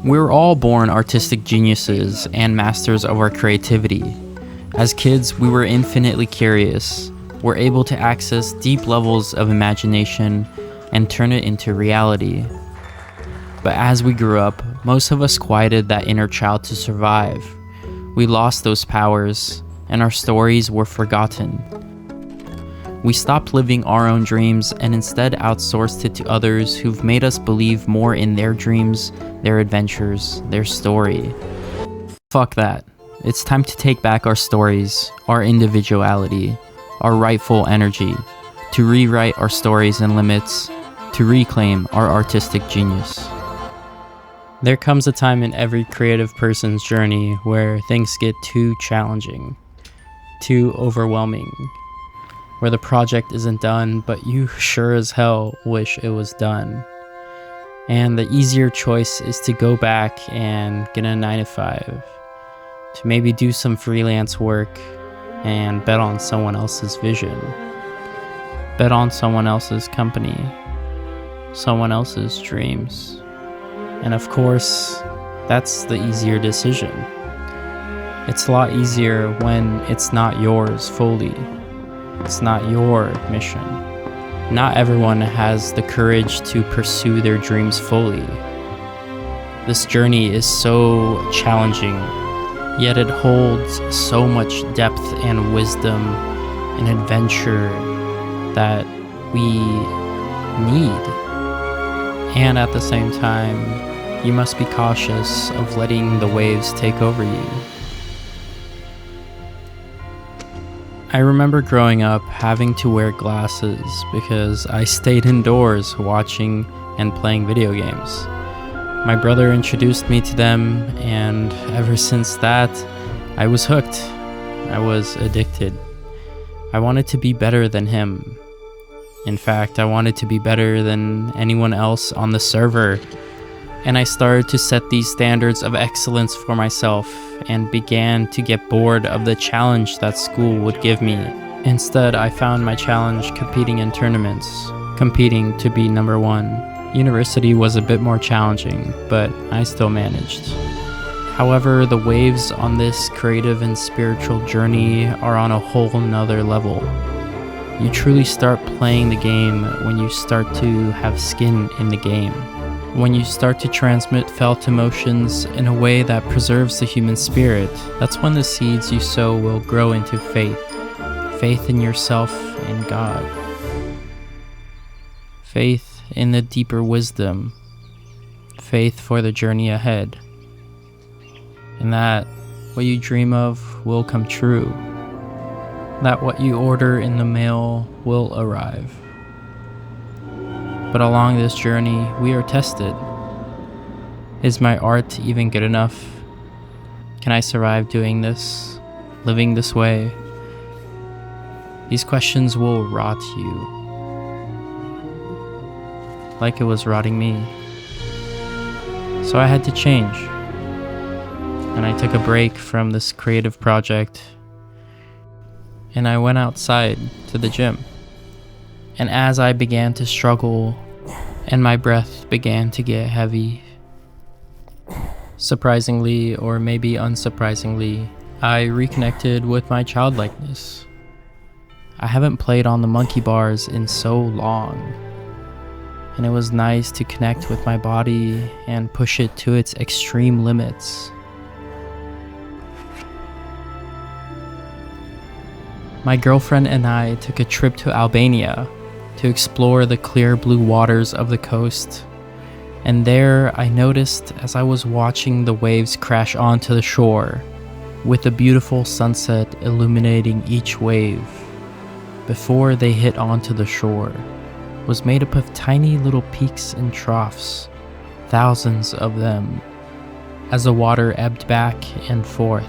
We're all born artistic geniuses and masters of our creativity. As kids, we were infinitely curious. We're able to access deep levels of imagination and turn it into reality. But as we grew up, most of us quieted that inner child to survive. We lost those powers, and our stories were forgotten. We stopped living our own dreams and instead outsourced it to others who've made us believe more in their dreams, their adventures, their story. Fuck that. It's time to take back our stories, our individuality, our rightful energy, to rewrite our stories and limits, to reclaim our artistic genius. There comes a time in every creative person's journey where things get too challenging, too overwhelming, where the project isn't done, but you sure as hell wish it was done. And the easier choice is to go back and get a 9-to-5, to maybe do some freelance work and bet on someone else's vision, bet on someone else's company, someone else's dreams. And of course, that's the easier decision. It's a lot easier when it's not yours fully. It's not your mission. Not everyone has the courage to pursue their dreams fully. This journey is so challenging, yet it holds so much depth and wisdom and adventure that we need. And at the same time, you must be cautious of letting the waves take over you. I remember growing up having to wear glasses because I stayed indoors watching and playing video games. My brother introduced me to them, and ever since that, I was hooked. I was addicted. I wanted to be better than him. In fact, I wanted to be better than anyone else on the server. And I started to set these standards of excellence for myself and began to get bored of the challenge that school would give me. Instead, I found my challenge competing in tournaments, competing to be number one. University was a bit more challenging, but I still managed. However, the waves on this creative and spiritual journey are on a whole nother level. You truly start playing the game when you start to have skin in the game. When you start to transmit felt emotions in a way that preserves the human spirit, that's when the seeds you sow will grow into faith. Faith in yourself and God. Faith in the deeper wisdom. Faith for the journey ahead. And that what you dream of will come true. That what you order in the mail will arrive. But along this journey, we are tested. Is my art even good enough? Can I survive doing this, living this way? These questions will rot you, like it was rotting me. So I had to change, and I took a break from this creative project, and I went outside to the gym. And as I began to struggle and my breath began to get heavy, surprisingly, or maybe unsurprisingly, I reconnected with my childlikeness. I haven't played on the monkey bars in so long, and it was nice to connect with my body and push it to its extreme limits. My girlfriend and I took a trip to Albania to explore the clear blue waters of the coast. And there I noticed, as I was watching the waves crash onto the shore, with the beautiful sunset illuminating each wave, before they hit onto the shore, was made up of tiny little peaks and troughs, thousands of them, as the water ebbed back and forth.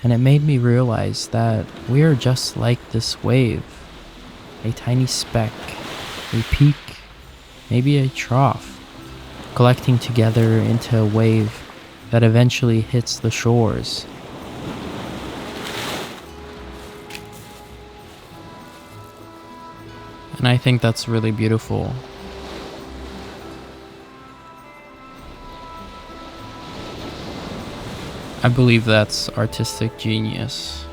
And it made me realize that we are just like this wave, a tiny speck, a peak, maybe a trough, collecting together into a wave that eventually hits the shores. And I think that's really beautiful. I believe that's artistic genius.